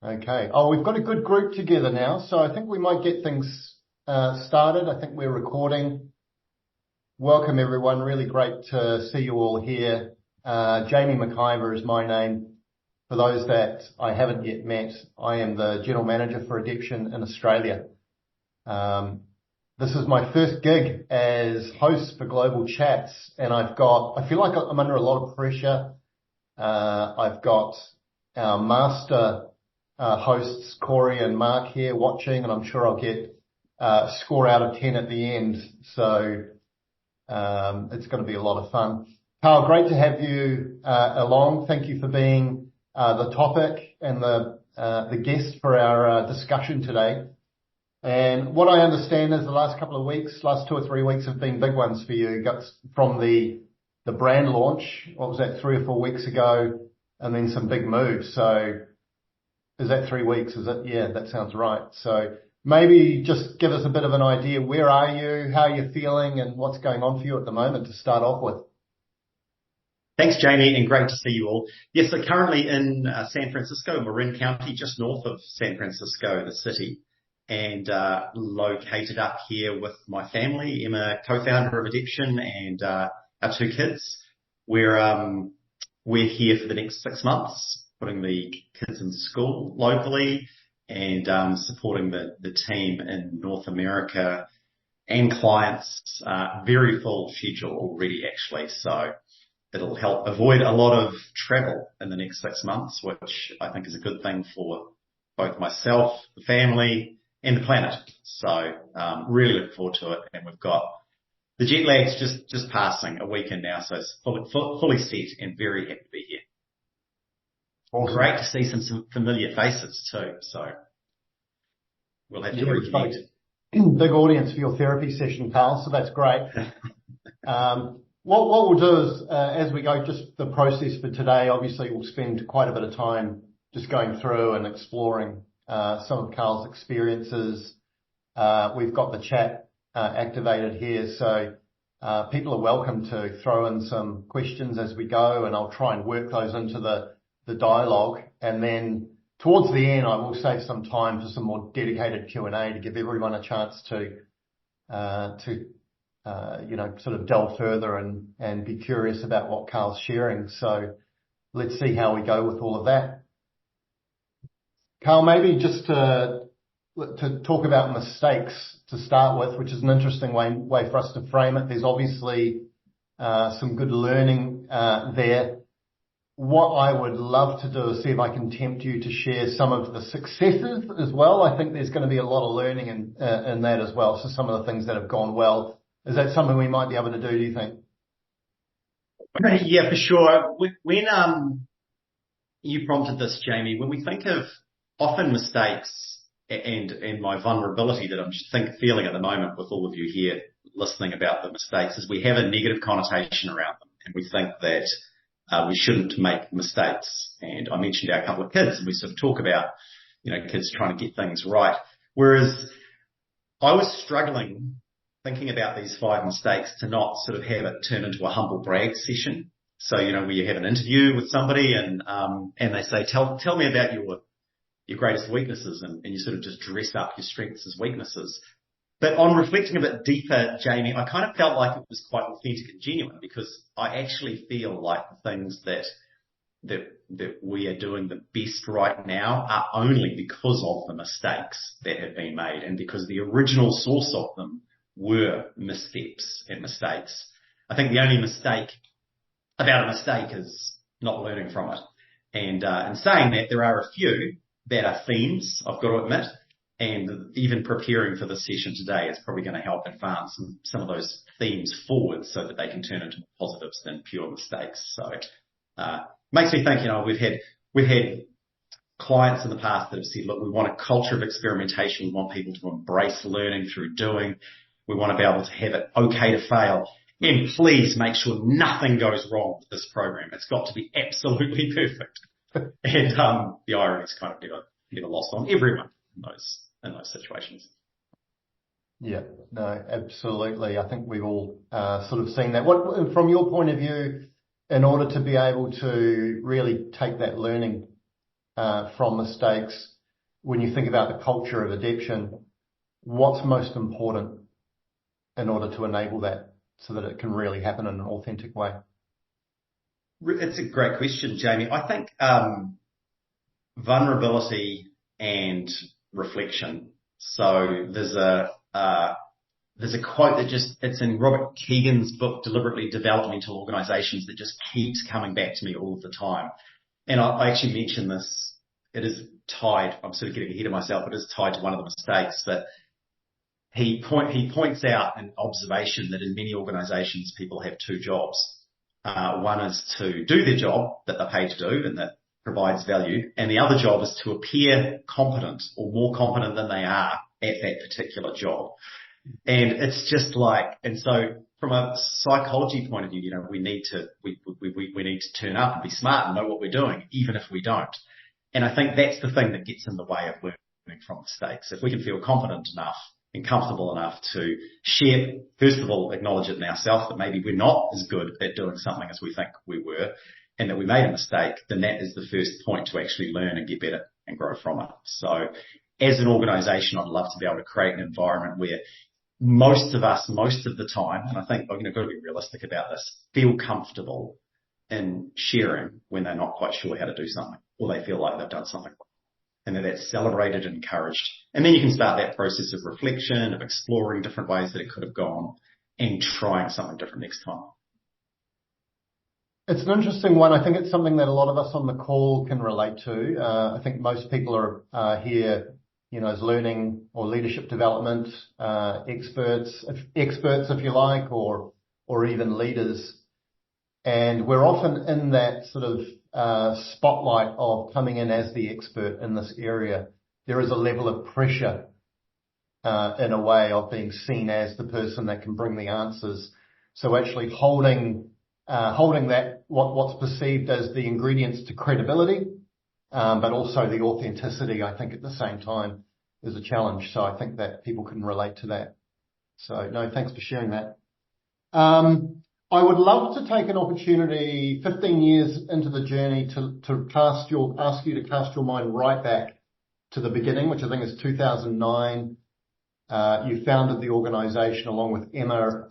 Okay. Oh, we've got a good group together now, so I think we might get things started. I think we're recording. Welcome, everyone. Really great to see you all here. Jamie McIver is my name. For those that I haven't yet met, I am the General Manager for Adeption in Australia. This is my first gig as host for Global Chats, and I feel like I'm under a lot of pressure. I've got our master hosts, Corey and Mark, here watching, and I'm sure I'll get a score out of 10 at the end. So it's going to be a lot of fun. Carl, great to have you along. Thank you for being the topic and the guest for our discussion today. And what I understand is the last 2 or 3 weeks have been big ones for you. Got from the brand launch, what was that, 3 or 4 weeks ago, and then some big moves. So is that 3 weeks? Is it? Yeah, that sounds right. So maybe just give us a bit of an idea. Where are you? How are you feeling? And what's going on for you at the moment to start off with? Thanks, Jamie, and great to see you all. Yes, so currently in San Francisco, Marin County, just north of San Francisco, the city, and located up here with my family. Emma, co-founder of Adeption, and our 2 kids. We're here for the next 6 months, putting the kids in school locally and supporting the team in North America and clients. Very full schedule already, actually. So it'll help avoid a lot of travel in the next 6 months, which I think is a good thing for both myself, the family, and the planet. So really look forward to it. And we've got the jet lag's just passing a weekend now, so it's fully set and very happy to be here. Awesome. Great to see some familiar faces too. So we'll have to reconnect. Big audience for your therapy session, Carl, so that's great. What we'll do is, as we go, just the process for today, obviously we'll spend quite a bit of time just going through and exploring some of Carl's experiences. We've got the chat activated here, so people are welcome to throw in some questions as we go, and I'll try and work those into the dialogue. And then towards the end, I will save some time for some more dedicated Q&A to give everyone a chance to sort of delve further and be curious about what Carl's sharing. So let's see how we go with all of that. Carl, maybe just to talk about mistakes to start with, which is an interesting way for us to frame it. There's obviously some good learning there. What I would love to do is see if I can tempt you to share some of the successes as well. I think there's going to be a lot of learning in that as well. So some of the things that have gone well. Is that something we might be able to do you think? Yeah, for sure. When you prompted this, Jamie, when we think of often mistakes and my vulnerability that I'm just feeling at the moment with all of you here listening about the mistakes, is we have a negative connotation around them, and we think that we shouldn't make mistakes. And I mentioned our couple of kids, and we sort of talk about, kids trying to get things right. Whereas I was struggling thinking about these 5 mistakes to not sort of have it turn into a humble brag session. So, where you have an interview with somebody and they say, tell me about your greatest weaknesses, and you sort of just dress up your strengths as weaknesses. But on reflecting a bit deeper, Jamie, I kind of felt like it was quite authentic and genuine, because I actually feel like the things that we are doing the best right now are only because of the mistakes that have been made, and because the original source of them were missteps and mistakes. I think the only mistake about a mistake is not learning from it. And in saying that, there are a few that are themes, I've got to admit, and even preparing for this session today is probably going to help advance some of those themes forward so that they can turn into positives than pure mistakes. So makes me think, we've had clients in the past that have said, look, we want a culture of experimentation. We want people to embrace learning through doing. We want to be able to have it okay to fail. And please make sure nothing goes wrong with this program. It's got to be absolutely perfect. And the irony is kind of never lost on everyone in those situations. Yeah, no, absolutely. I think we've all sort of seen that. What, from your point of view, in order to be able to really take that learning from mistakes, when you think about the culture of Adeption, what's most important in order to enable that so that it can really happen in an authentic way? It's a great question, Jamie. I think vulnerability and reflection. So there's a quote that it's in Robert Keegan's book, Deliberately Developmental Organizations, that just keeps coming back to me all of the time. And I actually mentioned this. It is tied, I'm sort of getting ahead of myself, but it is tied to one of the mistakes that he points out an observation that in many organizations, people have two jobs. One is to do their job that they're paid to do and that provides value. And the other job is to appear competent or more competent than they are at that particular job. And it's just like, and so from a psychology point of view, we need to turn up and be smart and know what we're doing, even if we don't. And I think that's the thing that gets in the way of learning from mistakes. If we can feel confident enough and comfortable enough to share, first of all, acknowledge it in ourselves that maybe we're not as good at doing something as we think we were and that we made a mistake, then that is the first point to actually learn and get better and grow from it. So as an organization, I'd love to be able to create an environment where most of us, most of the time, and I think I've got to be realistic about this, feel comfortable in sharing when they're not quite sure how to do something or they feel like they've done something and that that's celebrated and encouraged. And then you can start that process of reflection, of exploring different ways that it could have gone and trying something different next time. It's an interesting one. I think it's something that a lot of us on the call can relate to. I think most people are here, as learning or leadership development experts, if you like, or even leaders. And we're often in that sort of spotlight of coming in as the expert in this area. There is a level of pressure in a way of being seen as the person that can bring the answers. So actually holding that, what's perceived as the ingredients to credibility, but also the authenticity, I think at the same time is a challenge. So I think that people can relate to that. So no, thanks for sharing that. I would love to take an opportunity 15 years into the journey to ask you to cast your mind right back to the beginning, which I think is 2009. You founded the organization along with Emma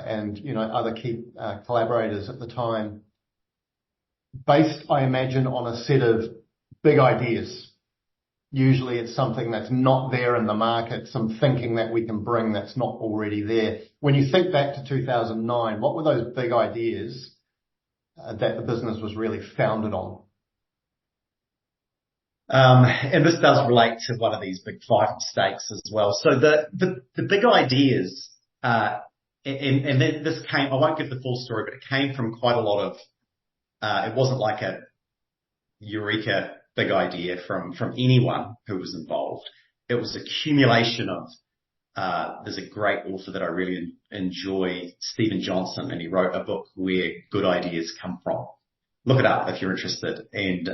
and other key collaborators at the time, based, I imagine, on a set of big ideas. Usually it's something that's not there in the market, some thinking that we can bring that's not already there. When you think back to 2009, what were those big ideas that the business was really founded on? And this does relate to one of these big 5 mistakes as well. So the big ideas, and this came, I won't give the full story, but it came from quite a lot of, it wasn't like a eureka big idea from anyone who was involved. It was accumulation of, there's a great author that I really enjoy, Stephen Johnson, and he wrote a book, Where Good Ideas Come From. Look it up if you're interested. And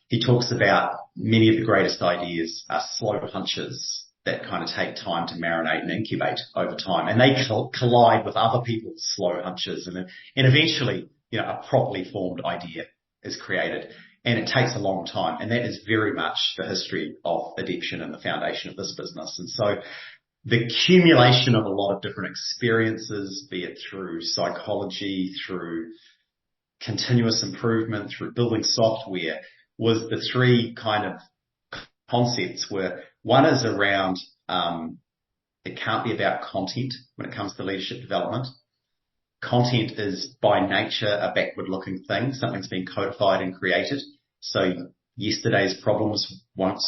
he talks about many of the greatest ideas are slow hunches that kind of take time to marinate and incubate over time. And they collide with other people's slow hunches. And eventually, a properly formed idea is created. And it takes a long time. And that is very much the history of Adeption and the foundation of this business. And so the accumulation of a lot of different experiences, be it through psychology, through continuous improvement, through building software, was the 3 kind of concepts where one is around, it can't be about content when it comes to leadership development. Content is by nature a backward-looking thing. Something's been codified and created. So yesterday's solutions won't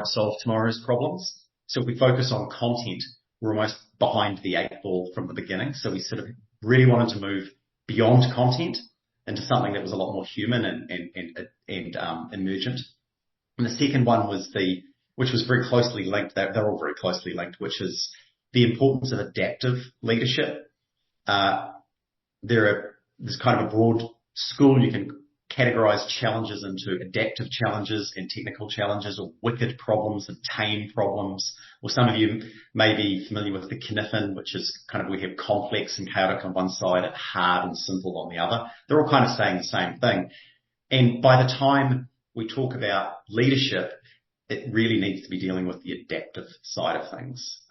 solve tomorrow's problems. So if we focus on content, we're almost behind the 8 ball from the beginning. So we sort of really wanted to move beyond content into something that was a lot more human and emergent. And the second one was which was very closely linked. They're all very closely linked, which is the importance of adaptive leadership. There's kind of a broad school. You can categorize challenges into adaptive challenges and technical challenges, or wicked problems and tame problems. Or some of you may be familiar with the Cynefin, which is kind of, we have complex and chaotic on one side and hard and simple on the other. They're all kind of saying the same thing. And by the time we talk about leadership, it really needs to be dealing with the adaptive side of things.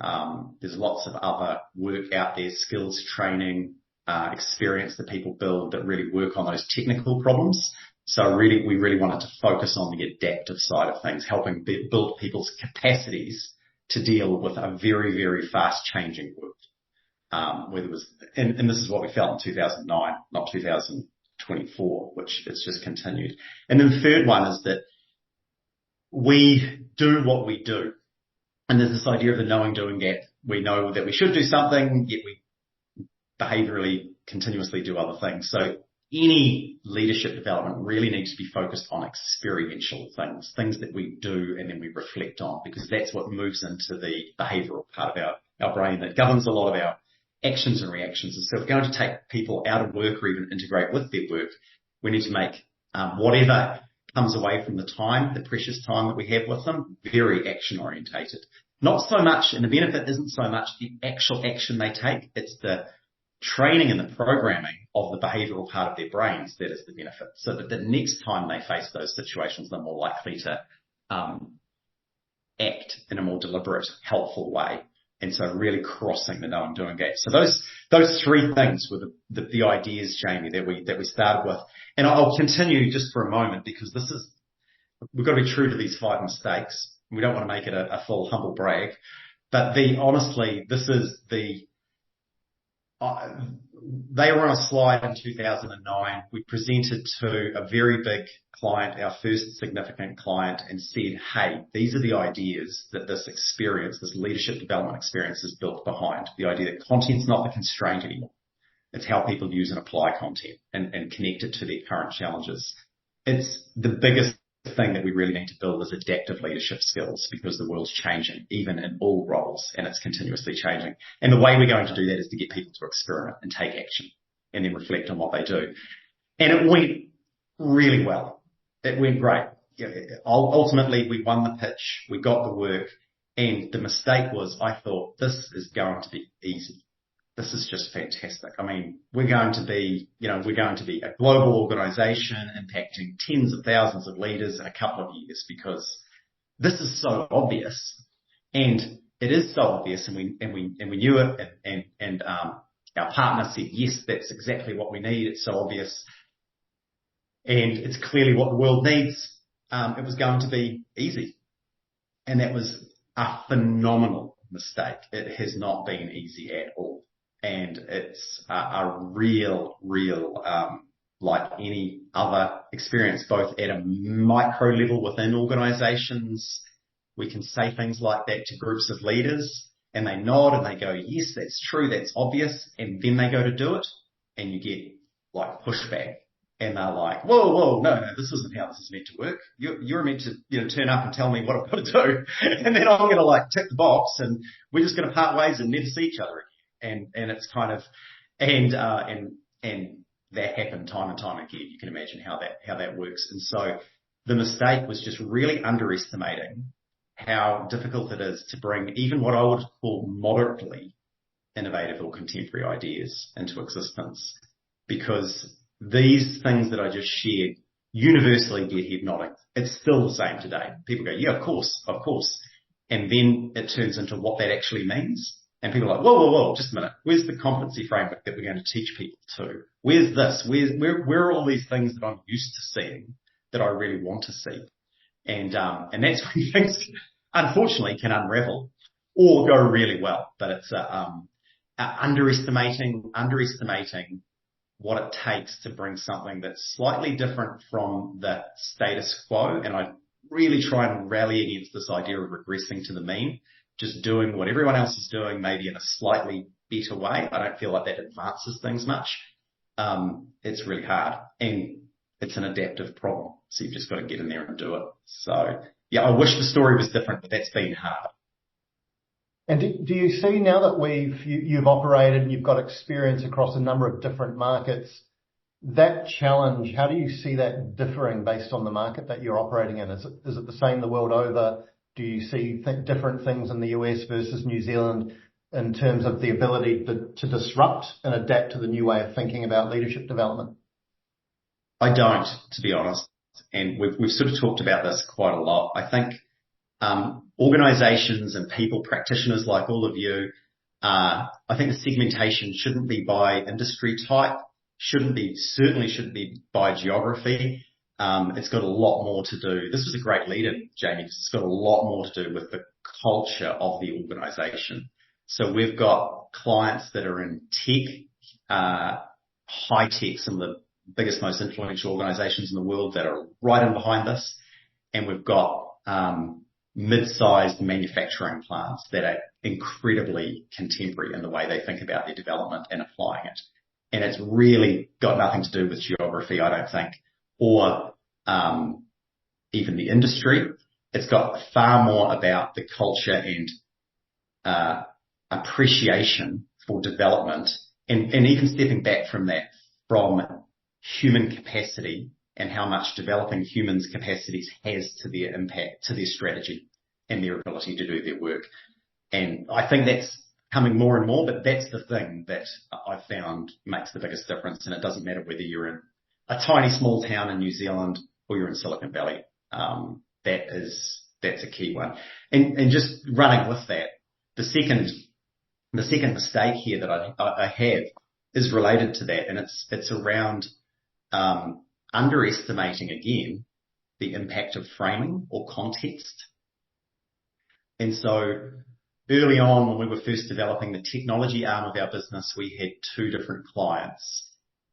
There's lots of other work out there, skills training, experience that people build that really work on those technical problems. So we really wanted to focus on the adaptive side of things, helping build people's capacities to deal with a very, very fast changing world. Whether it was, and this is what we felt in 2009, not 2024, which it's just continued. And then the third one is that we do what we do. And there's this idea of the knowing doing gap. We know that we should do something, yet we behaviorally continuously do other things. So any leadership development really needs to be focused on experiential things that we do and then we reflect on, because that's what moves into the behavioral part of our brain that governs a lot of our actions and reactions. And so if we're going to take people out of work or even integrate with their work, we need to make whatever comes away from the time, the precious time that we have with them, very action orientated. Not so much, and the benefit isn't so much the actual action they take, it's the training and the programming of the behavioral part of their brains that is the benefit. So that the next time they face those situations, they're more likely to act in a more deliberate, helpful way. And so really crossing the knowing doing gap. So those three things were the ideas, Jamie, that we started with. And I'll continue just for a moment, because we've got to be true to these 5 mistakes. We don't want to make it a full humble brag, but honestly, this is they were on a slide in 2009. We presented to a very big client, our first significant client, and said, hey, these are the ideas that this experience, this leadership development experience is built behind. The idea that content's not the constraint anymore. It's how people use and apply content and connect it to their current challenges. It's the biggest thing that we really need to build is adaptive leadership skills, because the world's changing, even in all roles, and it's continuously changing. And the way we're going to do that is to get people to experiment and take action and then reflect on what they do. And it went really well. It went great. Ultimately, we won the pitch, we got the work, and the mistake was I thought this is going to be easy. This is just fantastic. I mean, we're going to be a global organization impacting tens of thousands of leaders in a couple of years, because this is so obvious, and it is so obvious, and we knew it, and our partner said, yes, that's exactly what we need. It's so obvious, and it's clearly what the world needs. It was going to be easy, and that was a phenomenal mistake. It has not been easy at all. And it's a real, like any other experience, both at a micro level within organizations. We can say things like that to groups of leaders, and they nod and they go, yes, that's true, that's obvious. And then they go to do it, and you get like pushback. And they're like, whoa, no, this isn't how this is meant to work. You're meant to, turn up and tell me what I've got to do. And then I'm going to like tick the box, and we're just going to part ways and never see each other again. And it's kind of, and that happened time and time again. You can imagine how that works. And so the mistake was just really underestimating how difficult it is to bring even what I would call moderately innovative or contemporary ideas into existence, because these things that I just shared universally get head nodding. It's still the same today. People go, yeah, of course. And then it turns into what that actually means. And people are like, whoa, just a minute. Where's the competency framework that we're going to teach people to? Where's this? Where are all these things that I'm used to seeing that I really want to see? And that's when things, unfortunately, can unravel or go really well. But it's underestimating what it takes to bring something that's slightly different from the status quo. And I really try and rally against this idea of regressing to the mean. Just doing what everyone else is doing, maybe in a slightly better way. I don't feel like that advances things much. It's really hard, and it's an adaptive problem. So you've just got to get in there and do it. So yeah, I wish the story was different, but that's been hard. And do you see now that you've operated and you've got experience across a number of different markets, that challenge, how do you see that differing based on the market that you're operating in? Is it the same the world over? Do you see different things in the US versus New Zealand in terms of the ability to disrupt and adapt to the new way of thinking about leadership development? I don't, to be honest. And we've sort of talked about this quite a lot. I think organizations and people practitioners like all of you, I think the segmentation shouldn't be by industry type, certainly shouldn't be by geography. It's got a lot more to do. This was a great leader, Jamie, because it's got a lot more to do with the culture of the organization. So we've got clients that are in tech, high tech, some of the biggest, most influential organizations in the world that are right in behind this. And we've got mid-sized manufacturing plants that are incredibly contemporary in the way they think about their development and applying it. And it's really got nothing to do with geography, I don't think, or even the industry. It's got far more about the culture and appreciation for development, and even stepping back from that, from human capacity and how much developing humans' capacities has to their impact, to their strategy and their ability to do their work. And I think that's coming more and more, but that's the thing that I've found makes the biggest difference. And it doesn't matter whether you're in a tiny small town in New Zealand or you're in Silicon Valley. That's a key one. And just running with that, the second mistake here that I have is related to that, and it's around underestimating again the impact of framing or context. And so early on, when we were first developing the technology arm of our business, we had 2 different clients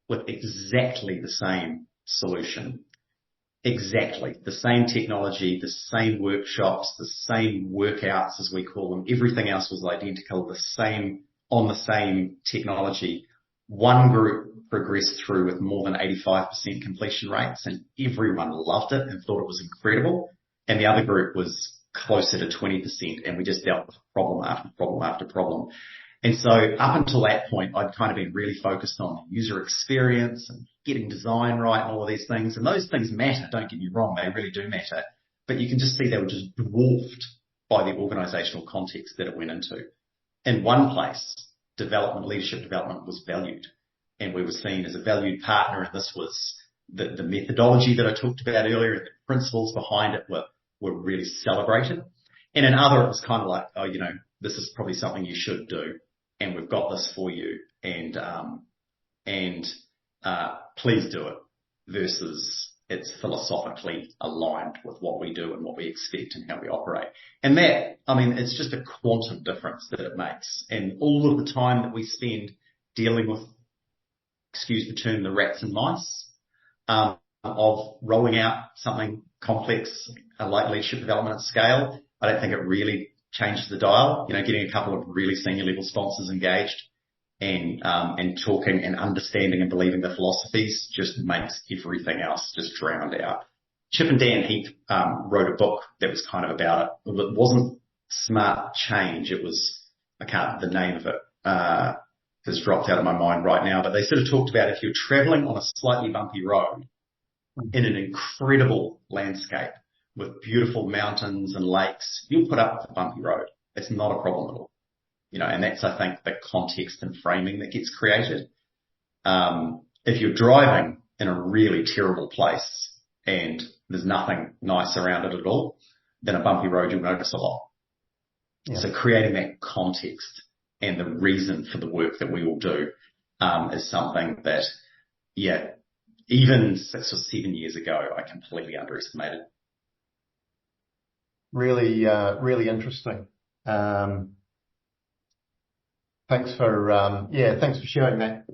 with exactly the same solution. Exactly the same technology, the same workshops, the same workouts, as we call them. Everything else was identical, on the same technology. One group progressed through with more than 85% completion rates, and everyone loved it and thought it was incredible. And the other group was closer to 20%, and we just dealt with problem after problem after problem. And so up until that point, I'd kind of been really focused on user experience and getting design right and all of these things. And those things matter, don't get me wrong, they really do matter. But you can just see they were just dwarfed by the organizational context that it went into. In one place, leadership development was valued, and we were seen as a valued partner. And this was the methodology that I talked about earlier, and the principles behind it were really celebrated. And in other, it was kind of like, oh, this is probably something you should do, and we've got this for you, and please do it, versus it's philosophically aligned with what we do and what we expect and how we operate. And that, it's just a quantum difference that it makes. And all of the time that we spend dealing with, excuse the term, the rats and mice, of rolling out something complex like leadership development at scale, I don't think it really changes the dial. Getting a couple of really senior level sponsors engaged and talking and understanding and believing the philosophies just makes everything else just drowned out. Chip and Dan Heath wrote a book that was kind of about it. It wasn't Smart Change. It was, the name of it has dropped out of my mind right now, but they sort of talked about if you're traveling on a slightly bumpy road in an incredible landscape with beautiful mountains and lakes, you'll put up with the bumpy road. It's not a problem at all. And that's, I think, the context and framing that gets created. If you're driving in a really terrible place and there's nothing nice around it at all, then a bumpy road you'll notice a lot. Yeah. So creating that context and the reason for the work that we all do is something that, even 6 or 7 years ago, I completely underestimated. Really, really interesting. Thanks for sharing that.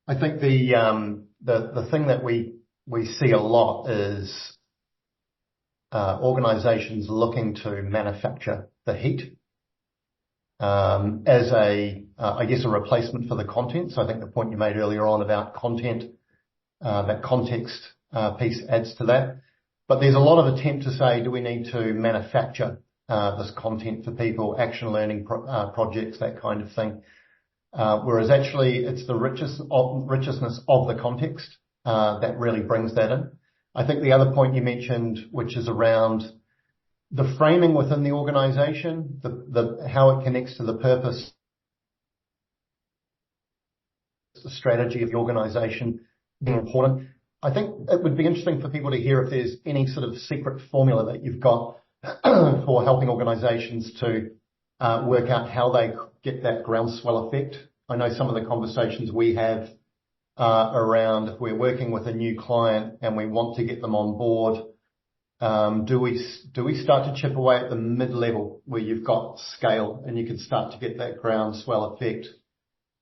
I think the thing that we see a lot is organizations looking to manufacture the heat as a replacement for the content. So I think the point you made earlier on about content, that context piece adds to that. But there's a lot of attempt to say, do we need to manufacture this content for people, action learning projects, that kind of thing. Whereas actually it's the richness of the context that really brings that in. I think the other point you mentioned, which is around the framing within the organization, the how it connects to the purpose, the strategy of the organization being important. I think it would be interesting for people to hear if there's any sort of secret formula that you've got for helping organizations to work out how they get that groundswell effect. I know some of the conversations we have around if we're working with a new client and we want to get them on board, do we start to chip away at the mid-level where you've got scale and you can start to get that groundswell effect?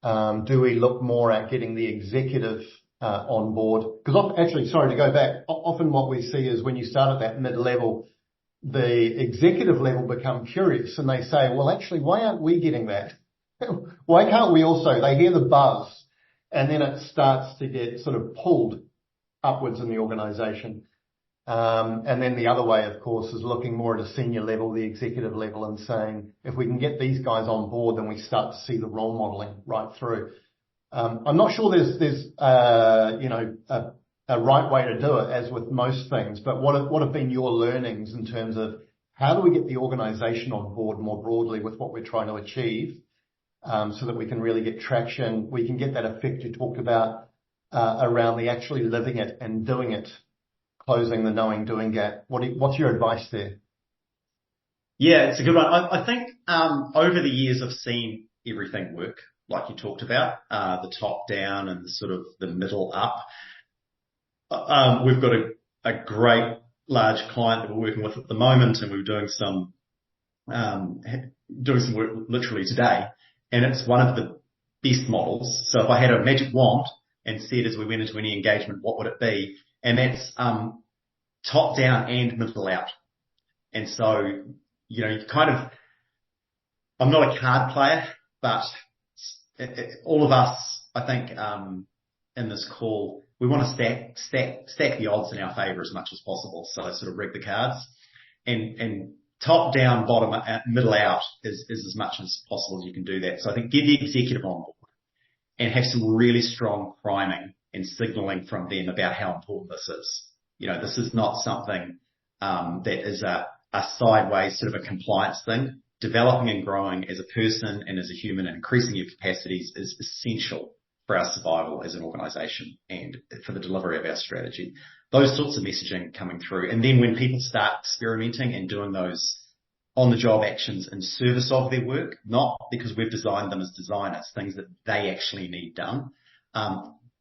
Do we look more at getting the executive on board? Because actually, sorry to go back, often what we see is when you start at that mid-level, the executive level become curious and they say, well, actually, why aren't we getting that? Why can't we also? They hear the buzz and then it starts to get sort of pulled upwards in the organization. And then the other way, of course, is looking more at a senior level, the executive level, and saying, if we can get these guys on board, then we start to see the role modeling right through. I'm not sure there's a right way to do it, as with most things, but what have been your learnings in terms of how do we get the organization on board more broadly with what we're trying to achieve, so that we can really get traction, we can get that effect you talked about around the actually living it and doing it, closing the knowing doing gap. What's your advice there? Yeah, it's a good one. I think over the years I've seen everything work, like you talked about, the top down and sort of the middle up. We've got a great large client that we're working with at the moment, and we're doing some work literally today, and it's one of the best models. So if I had a magic wand and said as we went into any engagement, what would it be? And that's top down and middle out. And so, I'm not a card player, but all of us, I think, in this call, we want to stack the odds in our favour as much as possible. So sort of rig the cards, and top down, bottom, middle out is as much as possible as you can do that. So I think get the executive on board and have some really strong priming and signalling from them about how important this is. This is not something that is a sideways sort of a compliance thing. Developing and growing as a person and as a human and increasing your capacities is essential for our survival as an organisation and for the delivery of our strategy. Those sorts of messaging coming through. And then when people start experimenting and doing those on-the-job actions in service of their work, not because we've designed them as designers, things that they actually need done,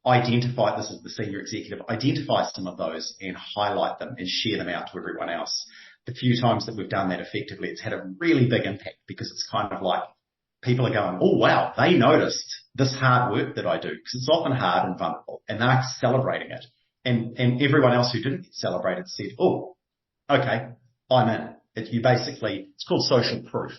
identify, this is the senior executive, identify some of those and highlight them and share them out to everyone else. The few times that we've done that effectively, it's had a really big impact because it's kind of like people are going, oh, wow, they noticed this hard work that I do, because it's often hard and vulnerable, and they're celebrating it. And everyone else who didn't get celebrated said, oh, okay, I'm in. It's called social proof.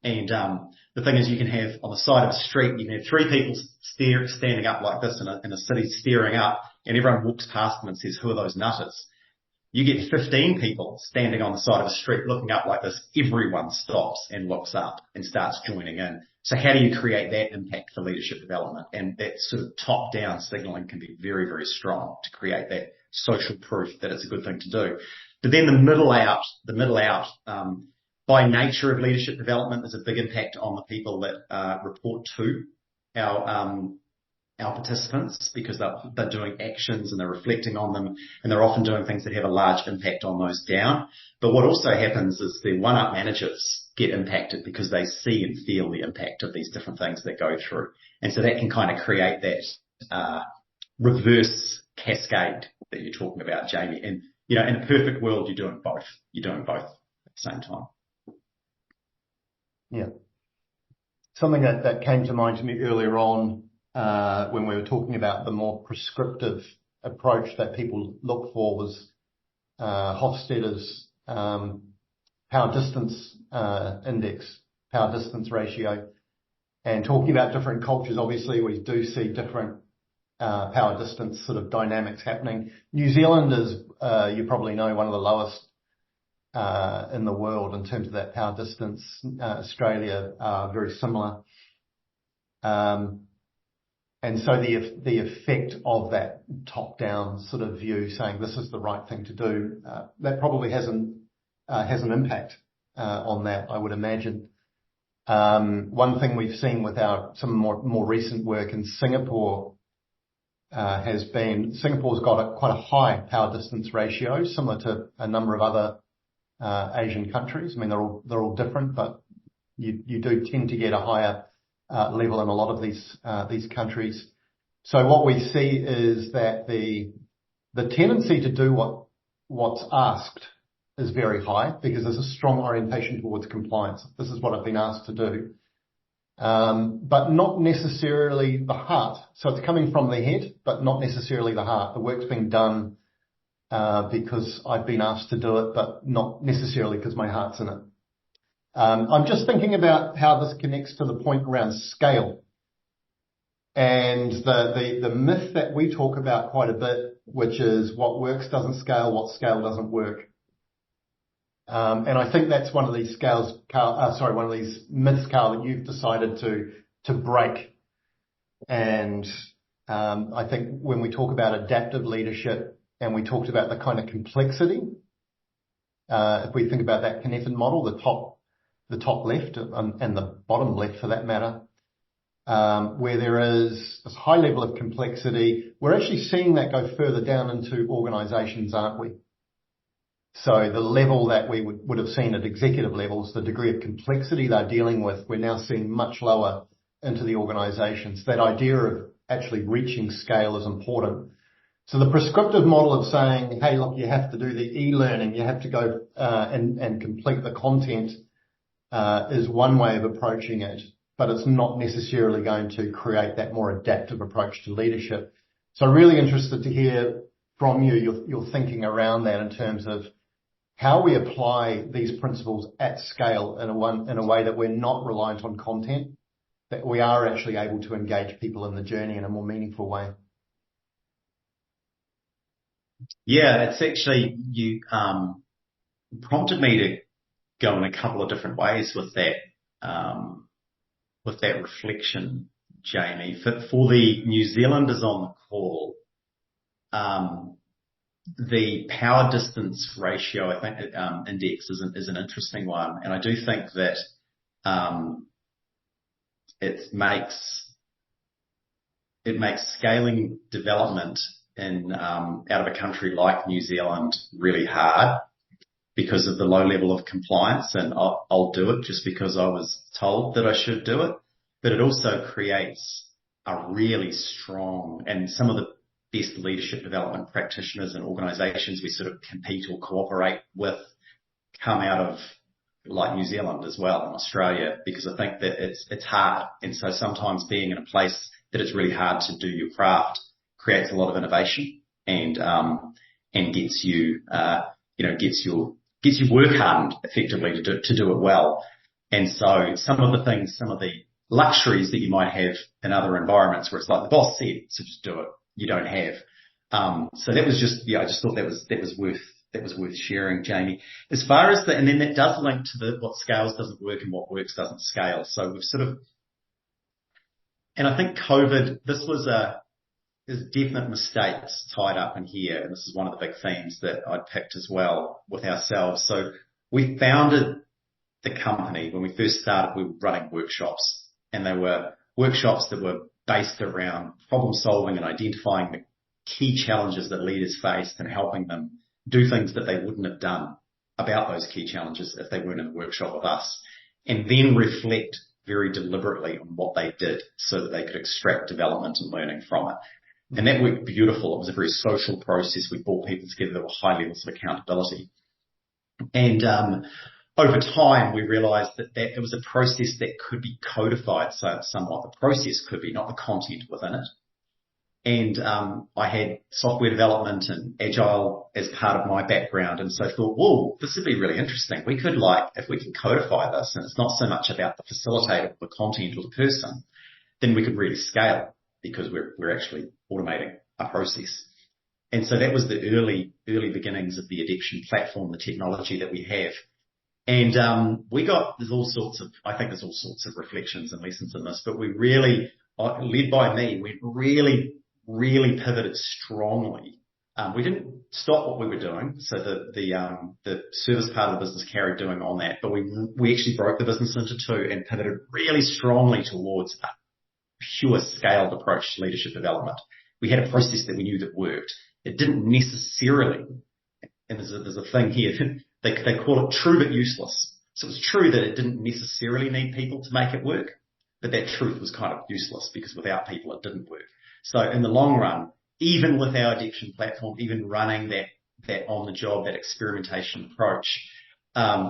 And the thing is, you can have on the side of a street, you can have 3 people standing up like this in a city staring up, and everyone walks past them and says, who are those nutters? You get 15 people standing on the side of a street looking up like this, everyone stops and looks up and starts joining in. So how do you create that impact for leadership development? And that sort of top-down signalling can be very, very strong to create that social proof that it's a good thing to do. But then the middle out, by nature of leadership development, there's a big impact on the people that report to our participants, because they're doing actions and they're reflecting on them, and they're often doing things that have a large impact on those down. But what also happens is the one-up managers get impacted because they see and feel the impact of these different things that go through. And so that can kind of create that reverse cascade that you're talking about, Jamie. And, in a perfect world, you're doing both. You're doing both at the same time. Yeah. Something that came to mind to me earlier on, when we were talking about the more prescriptive approach that people look for, was Hofstede's power distance index, power distance ratio, and talking about different cultures. Obviously, we do see different power distance sort of dynamics happening. New Zealand is, you probably know, one of the lowest in the world in terms of that power distance. Australia are very similar. And so the effect of that top-down sort of view, saying this is the right thing to do, that probably has an impact on that, I would imagine. One thing we've seen with some more recent work in Singapore has been Singapore's got quite a high power distance ratio, similar to a number of other Asian countries. I mean, they're all different, but you do tend to get a higher level in a lot of these countries. So what we see is that the tendency to do what's asked is very high, because there's a strong orientation towards compliance. This is what I've been asked to do. But not necessarily the heart. So it's coming from the head, but not necessarily the heart. The work's being done because I've been asked to do it, but not necessarily because my heart's in it. I'm just thinking about how this connects to the point around scale. And the myth that we talk about quite a bit, which is what works doesn't scale, what scale doesn't work. And I think that's one of these scales, one of these myths, Carl, that you've decided to break. And I think when we talk about adaptive leadership, and we talked about the kind of complexity, if we think about that Cynefin model, the top left and the bottom left for that matter, where there is this high level of complexity, we're actually seeing that go further down into organizations, aren't we? So the level that we would have seen at executive levels, the degree of complexity they're dealing with, we're now seeing much lower into the organizations. That idea of actually reaching scale is important. So the prescriptive model of saying, hey, look, you have to do the e-learning, you have to go and complete the content is one way of approaching it, but it's not necessarily going to create that more adaptive approach to leadership. So I'm really interested to hear from you your thinking around that in terms of how we apply these principles at scale in a way that we're not reliant on content, that we are actually able to engage people in the journey in a more meaningful way. Yeah, it's actually, you prompted me to go in a couple of different ways with that reflection, Jamie. For the New Zealanders on the call, the power distance ratio, I think, index is an interesting one. And I do think that it makes scaling development in out of a country like New Zealand really hard because of the low level of compliance. And I'll do it just because I was told that I should do it. But it also creates a really strong, and some of the best leadership development practitioners and organizations we sort of compete or cooperate with come out of like New Zealand as well, and Australia, because I think that it's hard. And so sometimes being in a place that it's really hard to do your craft creates a lot of innovation and gets you, gets your work hardened effectively to do it well. And so some of the luxuries that you might have in other environments where it's like the boss said, so just do it, you don't have. So that was just, I just thought that was worth sharing, Jamie. As far as and then that does link to what scales doesn't work and what works doesn't scale. So we've sort of, and I think COVID, there's definite mistakes tied up in here. And this is one of the big themes that I'd picked as well with ourselves. So we founded the company when we first started, we were running workshops, and they were workshops that were based around problem solving and identifying the key challenges that leaders faced and helping them do things that they wouldn't have done about those key challenges if they weren't in the workshop with us, and then reflect very deliberately on what they did so that they could extract development and learning from it. And that worked beautiful. It was a very social process. We brought people together. There were high levels of accountability. And over time, we realized that it was a process that could be codified somewhat. The process could be, not the content within it. And I had software development and agile as part of my background. And so I thought, whoa, this would be really interesting. We could if we can codify this, and it's not so much about the facilitator, the content or the person, then we could really scale because we're actually automating a process. And so that was the early beginnings of the Adaption platform, the technology that we have. And there's all sorts of reflections and lessons in this, but we really, led by me, we really pivoted strongly. We didn't stop what we were doing, so the service part of the business carried doing on that, but we actually broke the business into two and pivoted really strongly towards a pure scaled approach to leadership development. we had a process that we knew that worked. It didn't necessarily, and there's a thing here, they call it true but useless. So it was true that it didn't necessarily need people to make it work, but that truth was kind of useless because without people it didn't work. So in the long run, even with our addiction platform, even running that on the job, that experimentation approach,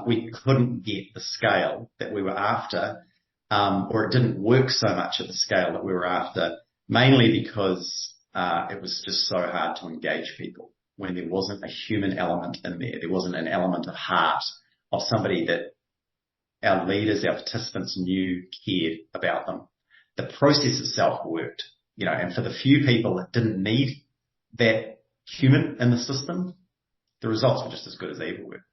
we couldn't get the scale that we were after, or it didn't work so much at the scale that we were after, mainly because it was just so hard to engage people when there wasn't a human element in there. There wasn't an element of heart, of somebody that our leaders, our participants knew, cared about them. The process itself worked, and for the few people that didn't need that human in the system, the results were just as good as they ever were.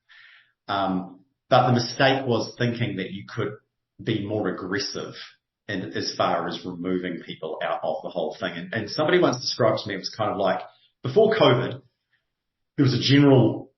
But the mistake was thinking that you could be more aggressive in as far as removing people out of the whole thing. And somebody once described to me, it was kind of like, before COVID, there was a general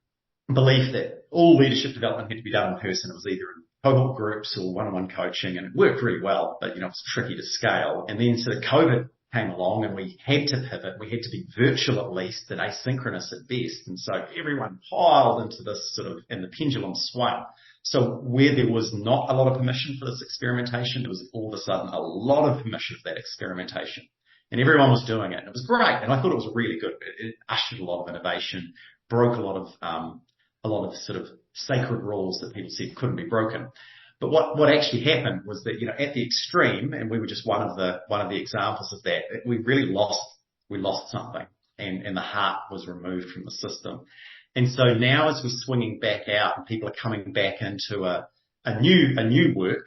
belief that all leadership development had to be done in person. It was either in cohort groups or one-on-one coaching, and it worked really well, but, it was tricky to scale. And then sort of COVID came along and we had to pivot. We had to be virtual at least and asynchronous at best. And so everyone piled into this sort of, and the pendulum swung. So where there was not a lot of permission for this experimentation, there was all of a sudden a lot of permission for that experimentation. And everyone was doing it. And it was great. And I thought it was really good. It ushered a lot of innovation, broke a lot of sort of sacred rules that people said couldn't be broken. But what actually happened was that, at the extreme, and we were just one of the examples of that, we really lost something, and the heart was removed from the system. And so now as we're swinging back out and people are coming back into a new work,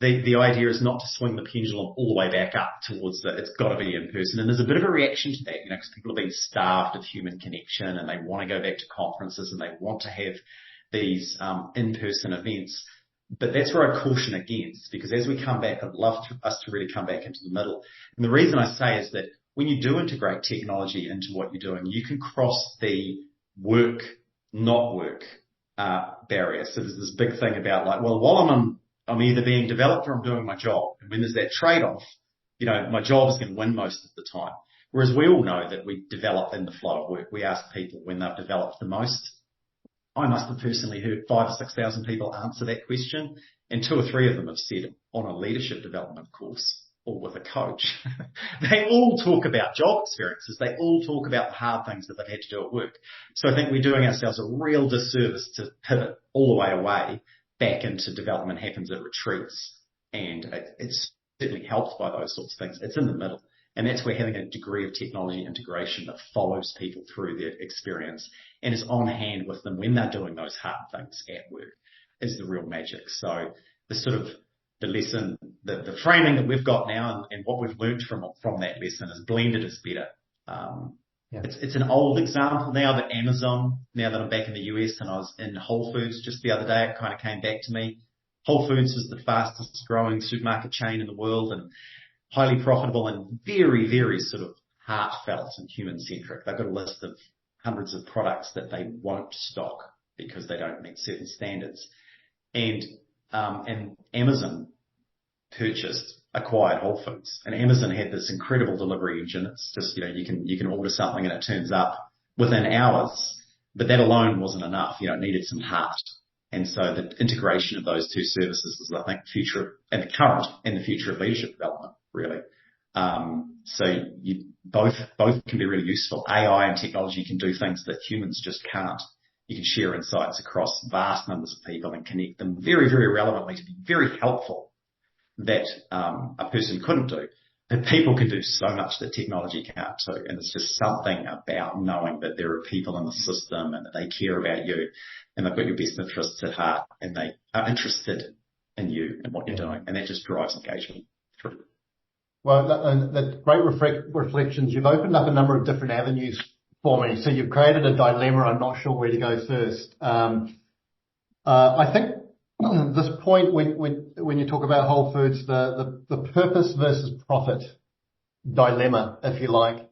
the idea is not to swing the pendulum all the way back up towards it's got to be in person. And there's a bit of a reaction to that, because people have been starved of human connection and they want to go back to conferences and they want to have these in-person events. But that's where I caution against, because as we come back, I'd love us to really come back into the middle. And the reason I say is that when you do integrate technology into what you're doing, you can cross the work, not work barrier. So there's this big thing about like, well, while I'm either being developed or I'm doing my job. And when there's that trade-off, my job is going to win most of the time. Whereas we all know that we develop in the flow of work. We ask people when they've developed the most. I must have personally heard 5,000 or 6,000 people answer that question, and 2 or 3 of them have said it on a leadership development course or with a coach. They all talk about job experiences. They all talk about the hard things that they've had to do at work. So I think we're doing ourselves a real disservice to pivot all the way away back into development happens at retreats. And it's certainly helped by those sorts of things. It's in the middle. And that's where having a degree of technology integration that follows people through their experience and is on hand with them when they're doing those hard things at work is the real magic. So the lesson, the framing that we've got now and what we've learned from that lesson is blended is better. It's an old example now, but Amazon, now that I'm back in the US and I was in Whole Foods just the other day, it kind of came back to me. Whole Foods was the fastest growing supermarket chain in the world and highly profitable and very, very sort of heartfelt and human-centric. They've got a list of hundreds of products that they won't stock because they don't meet certain standards. And Amazon acquired Whole Foods. And Amazon had this incredible delivery engine. It's just, you can order something and it turns up within hours. But that alone wasn't enough. It needed some heart. And so the integration of those two services is, I think, the current and the future of leadership development, really. So both can be really useful. AI and technology can do things that humans just can't. You can share insights across vast numbers of people and connect them very, very relevantly to be very helpful that a person couldn't do. But people can do so much that technology can't too. And it's just something about knowing that there are people in the system and that they care about you and they've got your best interests at heart and they are interested in you and what you're doing. And that just drives engagement through. Well, that's great reflections. You've opened up a number of different avenues for me. So you've created a dilemma. I'm not sure where to go first. I think this point when you talk about Whole Foods, the purpose versus profit dilemma, if you like.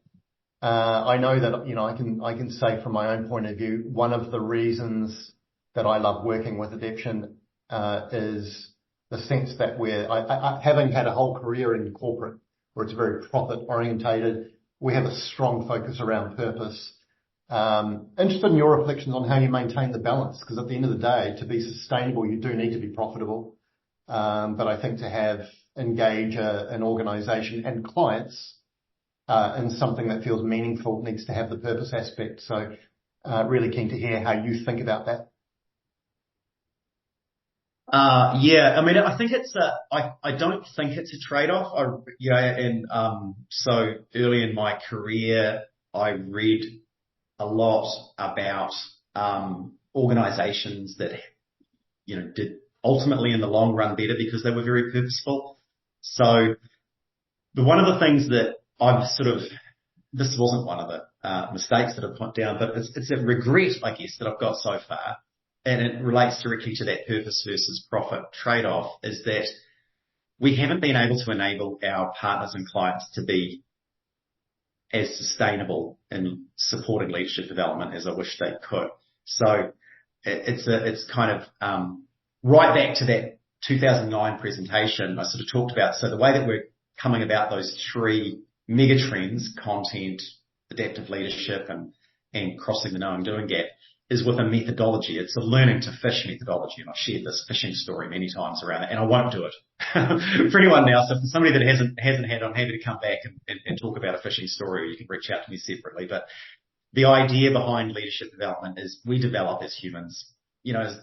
I know that, I can say from my own point of view, one of the reasons that I love working with addiction, is the sense that having had a whole career in corporate where it's very profit orientated, we have a strong focus around purpose. Interested in your reflections on how you maintain the balance, because at the end of the day, to be sustainable, you do need to be profitable. But I think to engage an organisation and clients in something that feels meaningful needs to have the purpose aspect. So really keen to hear how you think about that. Yeah, I mean, I think I don't think it's a trade-off. So early in my career, I read a lot about organizations that, did ultimately in the long run better because they were very purposeful. So one of the things that this wasn't one of the mistakes that I've put down, but it's a regret, I guess, that I've got so far. And it relates directly to that purpose versus profit trade-off, is that we haven't been able to enable our partners and clients to be as sustainable in supporting leadership development as I wish they could. So it's kind of right back to that 2009 presentation I sort of talked about. So the way that we're coming about those three mega trends, content, adaptive leadership, and crossing the knowing doing gap, is with a methodology. It's a learning to fish methodology. And I've shared this fishing story many times around it, and I won't do it for anyone now. So for somebody that hasn't had, I'm happy to come back and talk about a fishing story, or you can reach out to me separately. But the idea behind leadership development is we develop as humans. Us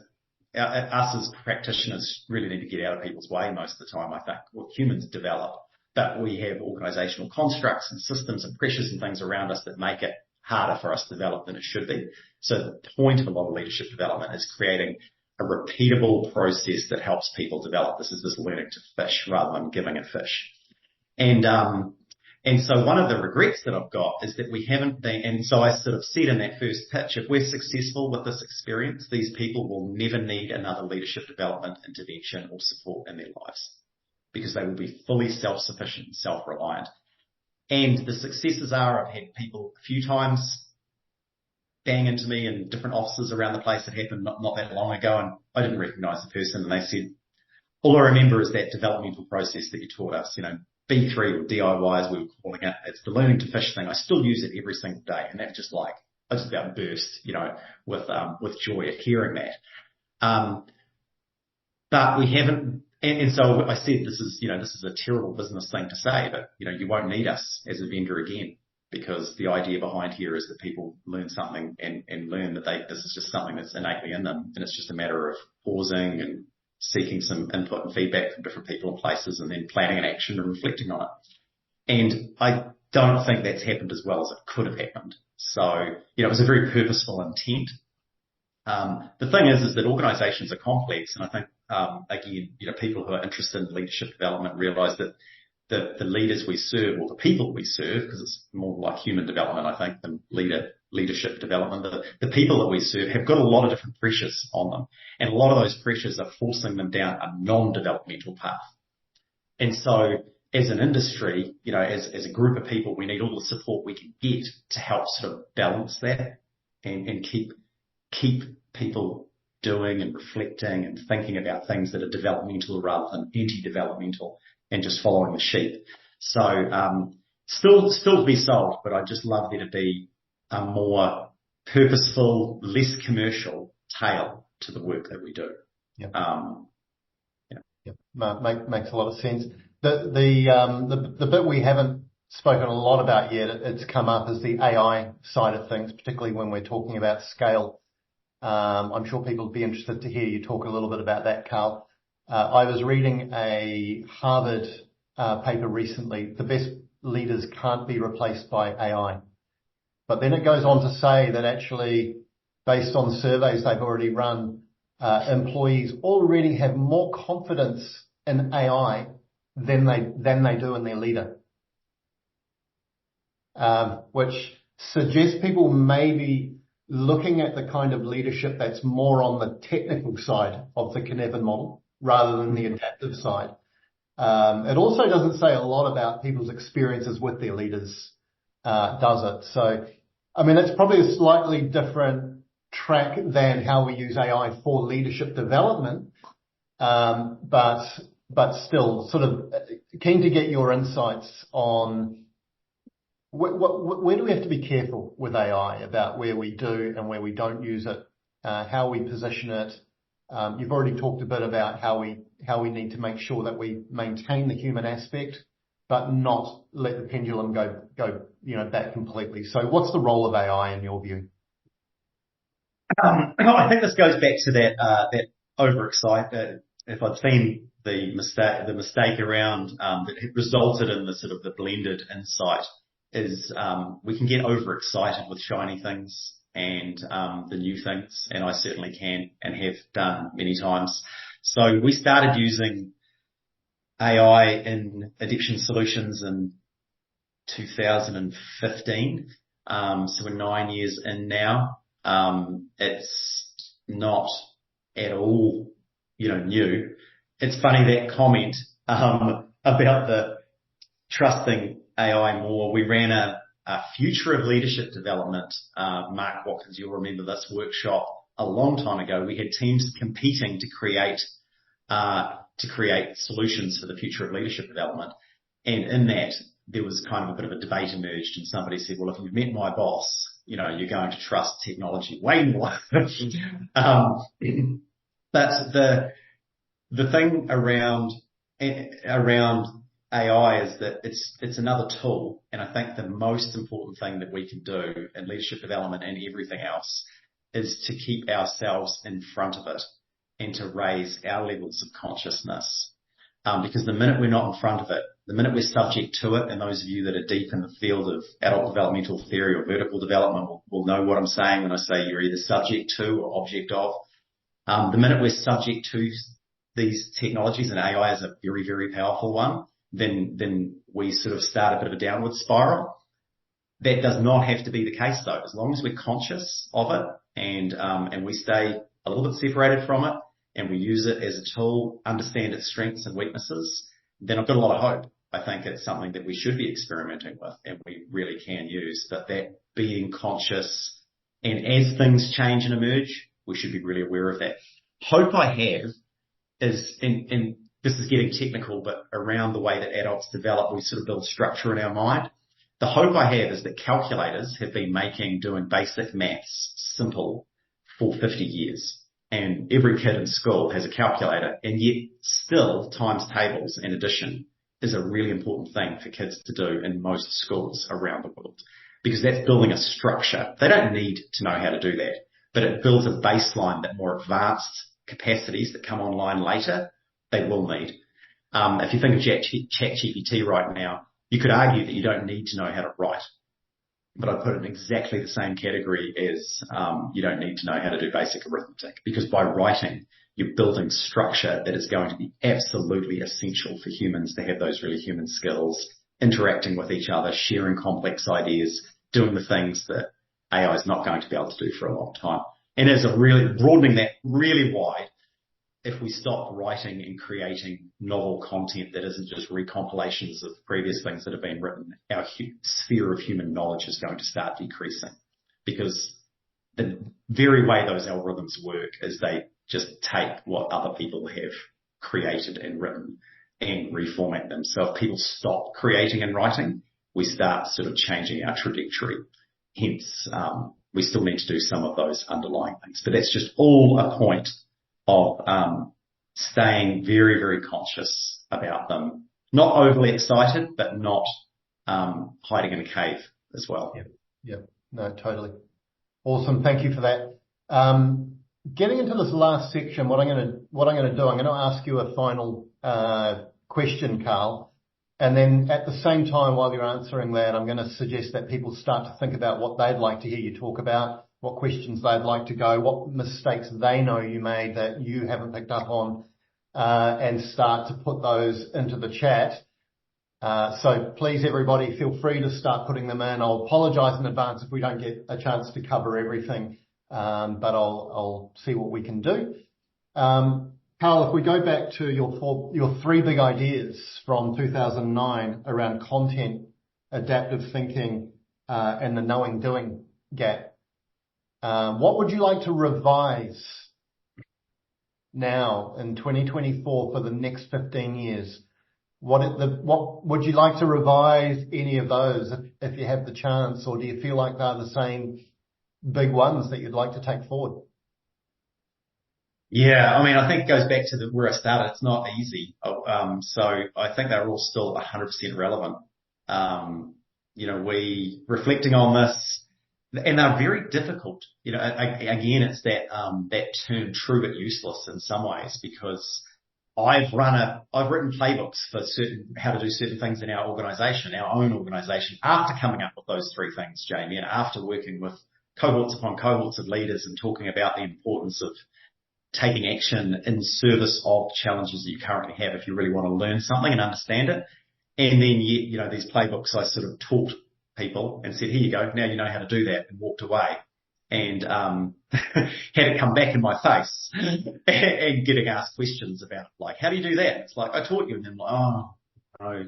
as practitioners really need to get out of people's way most of the time, I think. Well, humans develop, but we have organizational constructs and systems and pressures and things around us that make it harder for us to develop than it should be. So the point of a lot of leadership development is creating a repeatable process that helps people develop. This is this learning to fish rather than giving a fish. And so one of the regrets that I've got is that we haven't been, and so I sort of said in that first pitch, if we're successful with this experience, these people will never need another leadership development intervention or support in their lives, because they will be fully self-sufficient and self-reliant. And the successes are, I've had people a few times bang into me in different offices around the place. It happened not that long ago, and I didn't recognise the person, and they said, all I remember is that developmental process that you taught us, B3 or DIY as we were calling it. It's the learning to fish thing. I still use it every single day, and that just I just about burst, with joy at hearing that. But we haven't. And so I said, this is a terrible business thing to say, but, you won't need us as a vendor again, because the idea behind here is that people learn something and learn that this is just something that's innately in them. And it's just a matter of pausing and seeking some input and feedback from different people and places, and then planning an action and reflecting on it. And I don't think that's happened as well as it could have happened. So, it was a very purposeful intent. The thing is that organizations are complex, and I think, again, people who are interested in leadership development realize that the leaders we serve, or the people we serve, because it's more like human development, I think, than leadership development, the people that we serve have got a lot of different pressures on them. And a lot of those pressures are forcing them down a non-developmental path. And so as an industry, as a group of people, we need all the support we can get to help sort of balance that and keep people doing and reflecting and thinking about things that are developmental rather than anti-developmental and just following the sheep. So still to be solved, but I'd just love there to be a more purposeful, less commercial tail to the work that we do. Yep. Makes a lot of sense. The bit we haven't spoken a lot about yet, it's come up, is the AI side of things, particularly when we're talking about scale. I'm sure people would be interested to hear you talk a little bit about that, Carl. I was reading a Harvard paper recently, The Best Leaders Can't Be Replaced by AI. But then it goes on to say that actually, based on surveys they've already run, employees already have more confidence in AI than they do in their leader. Which suggests people may be looking at the kind of leadership that's more on the technical side of the Cynefin model rather than the adaptive side. It also doesn't say a lot about people's experiences with their leaders, does it? So, I mean, it's probably a slightly different track than how we use AI for leadership development, but still sort of keen to get your insights on where do we have to be careful with AI about where we do and where we don't use it, how we position it? You've already talked a bit about how we need to make sure that we maintain the human aspect, but not let the pendulum go back completely. So what's the role of AI in your view? I think this goes back to that overexcited. If I've seen the mistake around that resulted in the sort of the blended insight is we can get overexcited with shiny things and the new things, and I certainly can and have done many times. So we started using AI in addiction solutions in 2015. So we're 9 years in now. It's not at all, new. It's funny that comment, about the trusting AI more. We ran a Future of Leadership Development, Mark Watkins, you'll remember this workshop a long time ago. We had teams competing to create solutions for the future of leadership development. And in that, there was kind of a bit of a debate emerged, and somebody said, well, if you've met my boss, you're going to trust technology way more. But the thing around AI is that it's another tool, and I think the most important thing that we can do in leadership development and everything else is to keep ourselves in front of it and to raise our levels of consciousness. Because the minute we're not in front of it, the minute we're subject to it, and those of you that are deep in the field of adult developmental theory or vertical development will know what I'm saying when I say you're either subject to or object of. The minute we're subject to these technologies, and AI is a very, very powerful one, then we sort of start a bit of a downward spiral. That does not have to be the case though. As long as we're conscious of it and we stay a little bit separated from it and we use it as a tool, understand its strengths and weaknesses, then I've got a lot of hope. I think it's something that we should be experimenting with and we really can use. But that being conscious, and as things change and emerge, we should be really aware of that. Hope I have is, and this is getting technical, but around the way that adults develop, we sort of build structure in our mind. The hope I have is that calculators have been making doing basic maths simple for 50 years. And every kid in school has a calculator, and yet still times tables and addition is a really important thing for kids to do in most schools around the world, because that's building a structure. They don't need to know how to do that, but it builds a baseline that more advanced capacities that come online later, they will need. If you think of ChatGPT right now, you could argue that you don't need to know how to write, but I'd put it in exactly the same category as you don't need to know how to do basic arithmetic, because by writing, you're building structure that is going to be absolutely essential for humans to have those really human skills, interacting with each other, sharing complex ideas, doing the things that AI is not going to be able to do for a long time. And as a really broadening that really wide, if we stop writing and creating novel content that isn't just recompilations of previous things that have been written, our sphere of human knowledge is going to start decreasing, because the very way those algorithms work is they just take what other people have created and written and reformat them. So if people stop creating and writing, we start sort of changing our trajectory. Hence, we still need to do some of those underlying things. But that's just all a point of staying very, very conscious about them. Not overly excited, but not hiding in a cave as well. Yeah. No, totally. Awesome. Thank you for that. Getting into this last section, what I'm going to do, I'm going to ask you a final question, Carl. And then at the same time, while you're answering that, I'm going to suggest that people start to think about what they'd like to hear you talk about, what questions they'd like to go, what mistakes they know you made that you haven't picked up on, and start to put those into the chat. So please, everybody, feel free to start putting them in. I'll apologize in advance if we don't get a chance to cover everything, but I'll see what we can do. Carl, if we go back to your three big ideas from 2009 around content, adaptive thinking, and the knowing-doing gap, what would you like to revise now in 2024 for the next 15 years what would you like to revise any of those if you have the chance, or do you feel like they're the same big ones that you'd like to take forward? Yeah, I mean, I think it goes back to where I started. It's not easy. So I think they're all still 100% relevant. We reflecting on this, and they're very difficult. Again, it's that term true but useless in some ways, because I've written playbooks for how to do certain things in our own organisation, after coming up with those three things, Jamie, and after working with cohorts upon cohorts of leaders and talking about the importance of taking action in service of challenges that you currently have if you really want to learn something and understand it. And then, these playbooks I sort of taught people and said, here you go, now you know how to do that, and walked away. And had it come back in my face and getting asked questions about, like, how do you do that? It's like, I taught you, and then like, oh, no,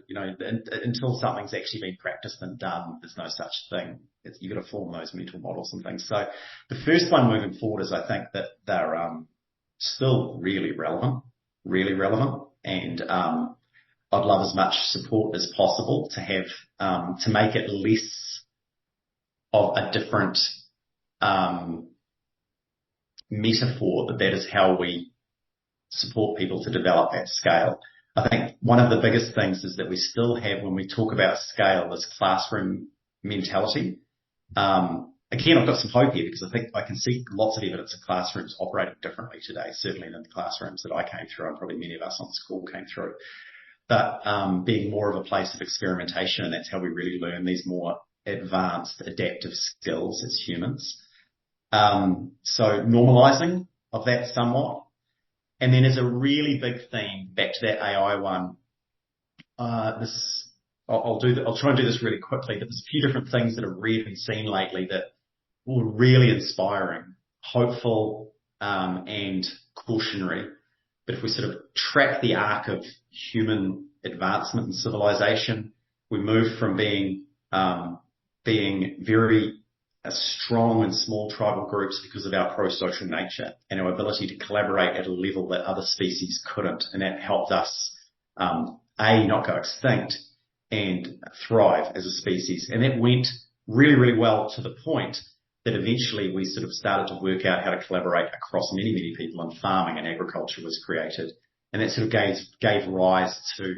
until something's actually been practiced and done, there's no such thing. You've got to form those mental models and things. So the first one moving forward is, I think that they're still really relevant, and I'd love as much support as possible to have to make it less of a different metaphor that is how we support people to develop at scale. I think one of the biggest things is that we still have, when we talk about scale, this classroom mentality. Again, I've got some hope here, because I think I can see lots of evidence of classrooms operating differently today, certainly than the classrooms that I came through, and probably many of us on this call came through. But being more of a place of experimentation, and that's how we really learn these more advanced adaptive skills as humans. So normalizing of that somewhat. And then as a really big theme, back to that AI one, I'll try and do this really quickly, but there's a few different things that I've read and seen lately that were really inspiring, hopeful, and cautionary. But if we sort of track the arc of human advancement and civilization, we move from being very strong and small tribal groups because of our pro-social nature and our ability to collaborate at a level that other species couldn't. And that helped us, not go extinct and thrive as a species. And that went really, really well, to the point that eventually we sort of started to work out how to collaborate across many, many people, and farming and agriculture was created. And that sort of gave rise to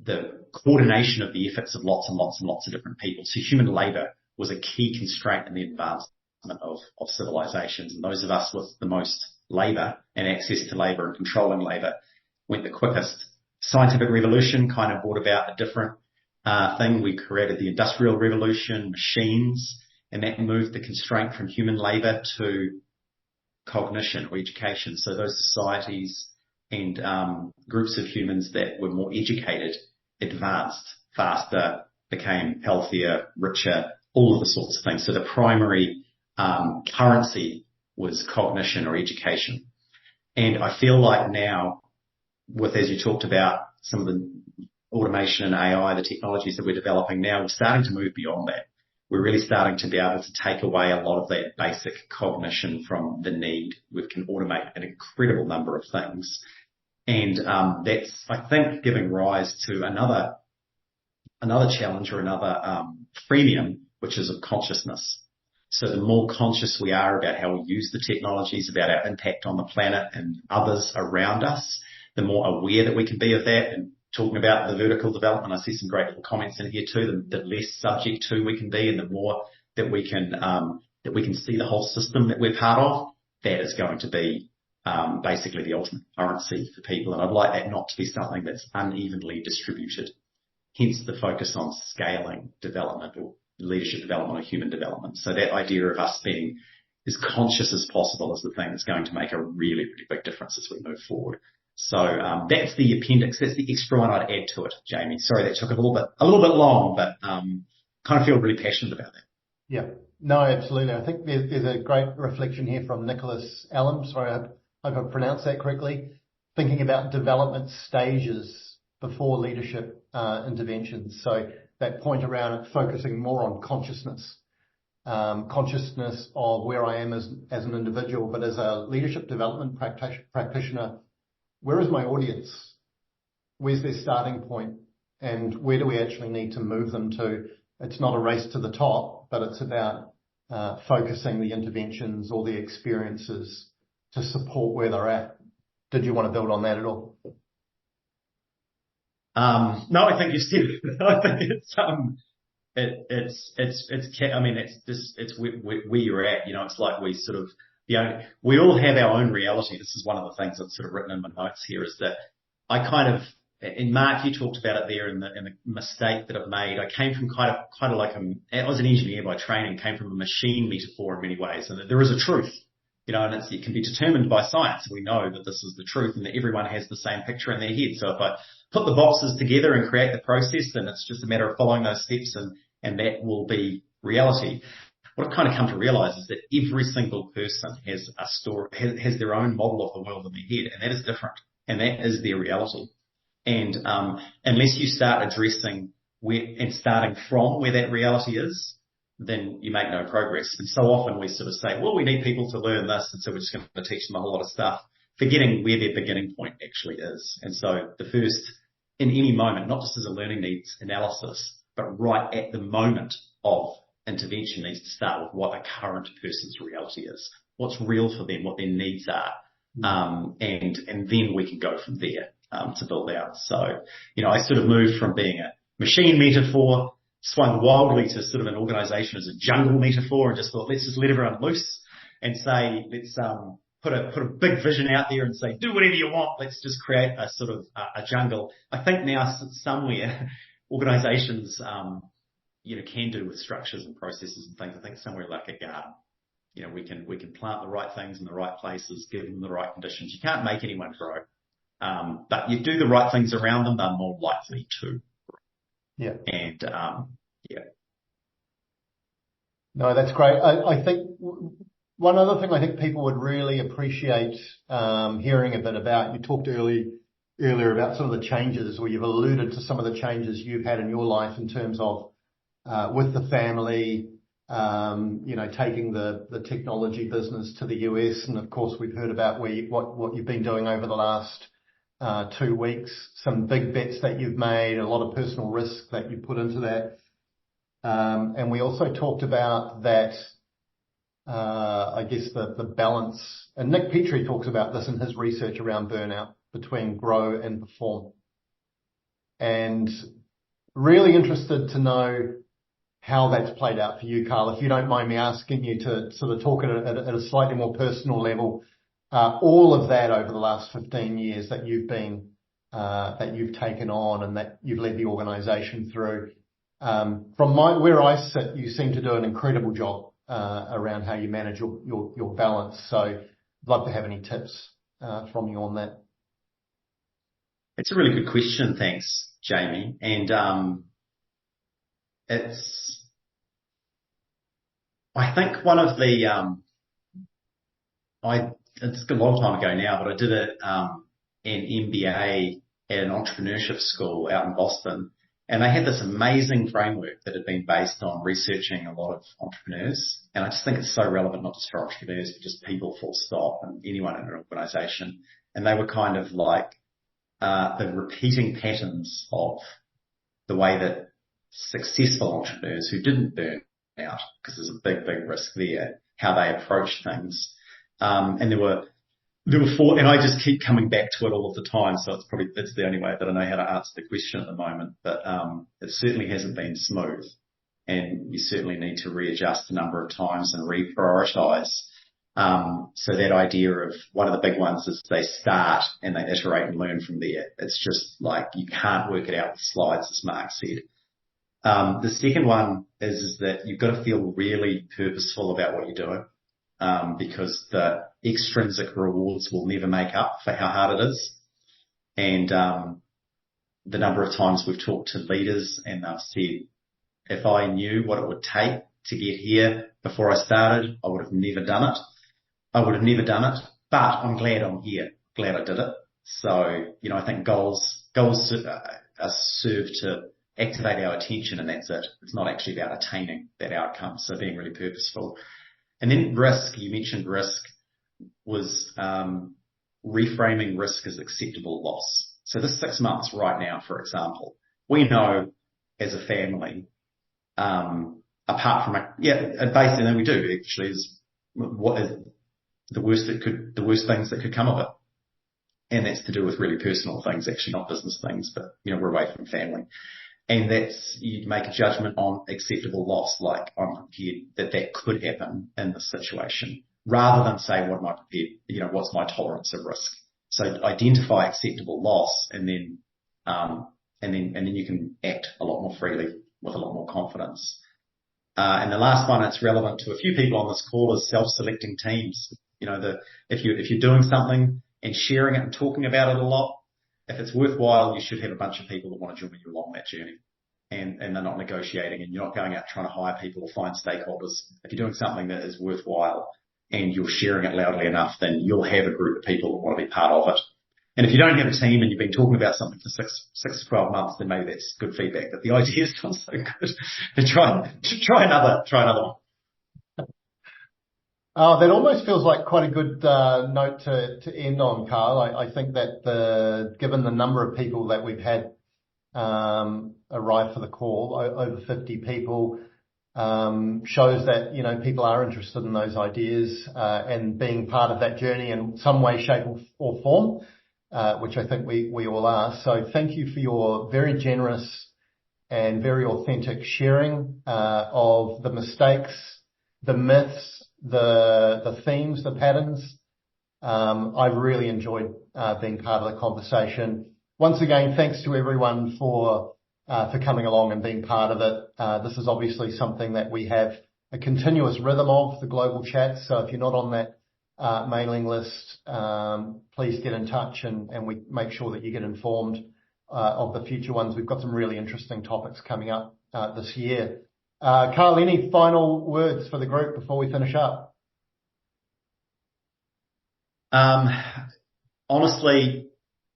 the coordination of the efforts of lots and lots and lots of different people. So human labour was a key constraint in the advancement of civilizations. And those of us with the most labour and access to labour and controlling labour went the quickest. Scientific revolution kind of brought about a different thing. We created the Industrial Revolution, machines, and that moved the constraint from human labour to cognition or education. So those societies and groups of humans that were more educated advanced faster, became healthier, richer, all of the sorts of things. So the primary currency was cognition or education. And I feel like now, as you talked about, some of the automation and AI, the technologies that we're developing now, we're starting to move beyond that. We're really starting to be able to take away a lot of that basic cognition from the need. We can automate an incredible number of things. And that's, I think, giving rise to another challenge, or another premium, which is of consciousness. So the more conscious we are about how we use the technologies, about our impact on the planet and others around us, the more aware that we can be of that. And talking about the vertical development, I see some great little comments in here too. The less subject to we can be, and the more that we can see the whole system that we're part of, that is going to be basically the ultimate currency for people. And I'd like that not to be something that's unevenly distributed. Hence the focus on scaling development, or leadership development, or human development. So that idea of us being as conscious as possible is the thing that's going to make a really, really big difference as we move forward. So that's the appendix. That's the extra one I'd add to it, Jamie. Sorry that took a little bit long, but kind of feel really passionate about that. Yeah, no, absolutely. I think there's a great reflection here from Nicholas Allen. Sorry, I hope I pronounced that correctly. Thinking about development stages before leadership interventions. So that point around it, focusing more on consciousness of where I am as an individual, but as a leadership development practitioner, where is my audience? Where's their starting point? And where do we actually need to move them to? It's not a race to the top, but it's about focusing the interventions or the experiences to support where they're at. Did you want to build on that at all? No, I think you said it. I think it's where you're at. It's like we sort of, we all have our own reality. This is one of the things that's sort of written in my notes here, is that I kind of, and Mark, you talked about it there in the mistake that I've made. I came from kind of like I was an engineer by training, came from a machine metaphor in many ways, and that there is a truth, and it can be determined by science. We know that this is the truth and that everyone has the same picture in their head. So if I put the boxes together and create the process, then it's just a matter of following those steps, and that will be reality. What I've kind of come to realize is that every single person has a story, has their own model of the world in their head, and that is different, and that is their reality. And unless you start addressing and starting from where that reality is, then you make no progress. And so often we sort of say, well, we need people to learn this, and so we're just going to teach them a whole lot of stuff, forgetting where their beginning point actually is. And so the first, in any moment, not just as a learning needs analysis, but right at the moment of intervention, needs to start with what a current person's reality is, what's real for them, what their needs are, and then we can go from there to build out. So, I sort of moved from being a machine metaphor, swung wildly to sort of an organization as a jungle metaphor, and just thought, let's just let everyone loose and say, let's put a big vision out there and say, do whatever you want. Let's just create a sort of a jungle. I think now somewhere organizations, can do with structures and processes and things. I think somewhere like a garden, we can plant the right things in the right places, give them the right conditions. You can't make anyone grow. But you do the right things around them, they're more likely to. Yeah. And, No, that's great. I think one other thing I think people would really appreciate hearing a bit about, you talked earlier about some of the changes, or you've alluded to some of the changes you've had in your life in terms of with the family, taking the technology business to the US. And of course, we've heard about what you've been doing over the last 2 weeks, some big bets that you've made, a lot of personal risk that you put into that. And we also talked about that, I guess the balance, and Nick Petrie talks about this in his research around burnout, between grow and perform. And really interested to know how that's played out for you, Carl. If you don't mind me asking you to sort of talk at a slightly more personal level, all of that over the last 15 years that you've been, that you've taken on and that you've led the organization through. From where I sit, you seem to do an incredible job around how you manage your balance. So I'd love to have any tips from you on that. It's a really good question. Thanks, Jamie. And I think one of the, it's a long time ago now, but I did an MBA at an entrepreneurship school out in Boston. And they had this amazing framework that had been based on researching a lot of entrepreneurs. And I just think it's so relevant, not just for entrepreneurs, but just people full stop and anyone in an organization. And they were kind of like the repeating patterns of the way that successful entrepreneurs who didn't burn out, because there's a big, big risk there, how they approach things. And there were four, and I just keep coming back to it all of the time. So that's the only way that I know how to answer the question at the moment. But it certainly hasn't been smooth, and you certainly need to readjust a number of times and reprioritize. So that idea of one of the big ones is they start and they iterate and learn from there. It's just like you can't work it out with slides, as Mark said. The second one is that you've got to feel really purposeful about what you're doing. Because the extrinsic rewards will never make up for how hard it is. And the number of times we've talked to leaders and they've said, if I knew what it would take to get here before I started, I would have never done it. But I'm glad I'm here. Glad I did it. So, I think goals are served to activate our attention, and that's it. It's not actually about attaining that outcome. So being really purposeful. And then risk, you mentioned risk, was reframing risk as acceptable loss. So this 6 months right now, for example, we know as a family, apart from basically we do actually is what is the worst things that could come of it. And that's to do with really personal things, actually not business things, but we're away from family. And that's, you make a judgment on acceptable loss, like I'm prepared that could happen in this situation, rather than say, what am I prepared, what's my tolerance of risk? So identify acceptable loss, and then you can act a lot more freely with a lot more confidence. And the last one that's relevant to a few people on this call is self-selecting teams. If you're doing something and sharing it and talking about it a lot, if it's worthwhile, you should have a bunch of people that want to join you along that journey. And they're not negotiating, and you're not going out trying to hire people or find stakeholders. If you're doing something that is worthwhile and you're sharing it loudly enough, then you'll have a group of people that want to be part of it. And if you don't have a team and you've been talking about something for 6 to 12 months, then maybe that's good feedback that the idea is not so good. And try another one. That almost feels like quite a good note to end on, Carl. I think that given the number of people that we've had arrive for the call, over 50 people, shows that people are interested in those ideas and being part of that journey in some way, shape, or form, which I think we all are. So thank you for your very generous and very authentic sharing of the mistakes, the myths, the themes, the patterns. I've really enjoyed being part of the conversation. Once again, thanks to everyone for coming along and being part of it. This is obviously something that we have a continuous rhythm of, the global chat. So if you're not on that mailing list, please get in touch and we make sure that you get informed of the future ones. We've got some really interesting topics coming up this year. Carl, any final words for the group before we finish up? Honestly,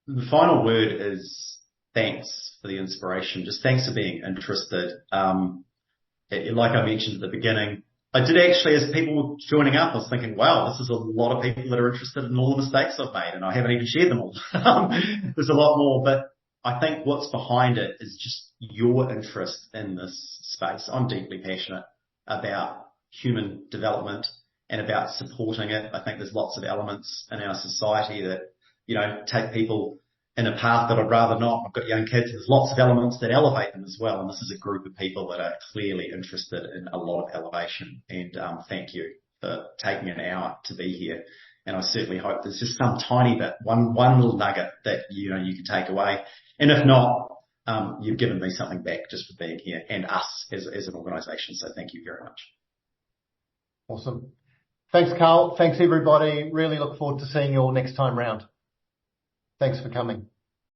the final word is thanks for the inspiration. Just thanks for being interested. Like I mentioned at the beginning, I did actually, as people were joining up, I was thinking, wow, this is a lot of people that are interested in all the mistakes I've made, and I haven't even shared them all. There's a lot more, but I think what's behind it is just your interest in this space. I'm deeply passionate about human development and about supporting it. I think there's lots of elements in our society that, take people in a path that I'd rather not. I've got young kids. There's lots of elements that elevate them as well. And this is a group of people that are clearly interested in a lot of elevation. And thank you for taking an hour to be here. And I certainly hope there's just some tiny bit, one little nugget that, you can take away. And if not, you've given me something back just for being here, and us as an organisation. So thank you very much. Awesome. Thanks, Carl. Thanks, everybody. Really look forward to seeing you all next time round. Thanks for coming.